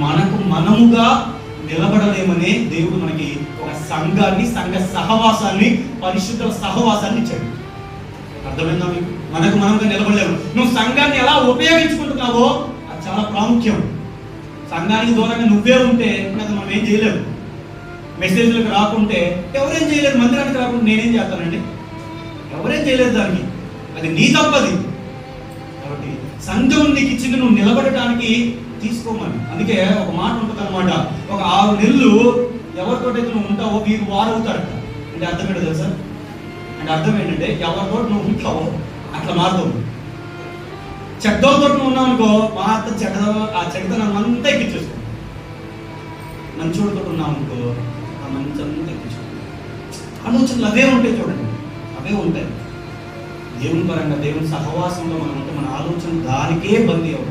మనకు మనముగా నిలబడలేమనే దేవుడు మనకి ఒక సంఘాన్ని, సంఘ సహవాసాన్ని, పరిశుద్ధ సహవాసాన్ని ఇచ్చాడు. అర్థమైందా మీకు? మనకు మనముగా నిలబడలేము. నువ్వు సంఘాన్ని ఎలా ఉపయోగించుకుంటున్నావో అది చాలా ప్రాముఖ్యం. సంఘానికి దూరంగా నువ్వే ఉంటే మనం ఏం చేయలేము. మెసేజ్లకు రాకుంటే ఎవరేం చేయలేరు. మందిరానికి రాకుండా నేనేం చేస్తానండి? ఎవరేం చేయలేదు దానికి. అది నీ తప్పది. కాబట్టి సంఘం నీకు ఇచ్చింది నువ్వు నిలబడటానికి తీసుకోమని. అందుకే ఒక మాట ఉంటుంది అనమాట, ఒక 6 నెలలు ఎవరితోటైతే నువ్వు ఉంటావో వీరు వారవుతారట. అంటే అర్థం ఏంటో తెలుసా? అంటే అర్థం ఏంటంటే ఎవరితో నువ్వు ఉంటావో అట్లా మారుతావు. చెడ్డలతో నువ్వు ఉన్నావు అనుకో, ఆ చెడ్డతనం అంతా ఎక్కించేసుకో. మంచోడితో ఉన్నావు అనుకో, ఆ మంచి అంతా ఎక్కించుకో. ఆలోచనలు అవే ఉంటాయి, చూడండి, అవే ఉంటాయి. దేవుని పరంగా, దేవుని సహవాసంలో మనం ఉంటే మన ఆలోచన దానికే బందీ అవుతుంది.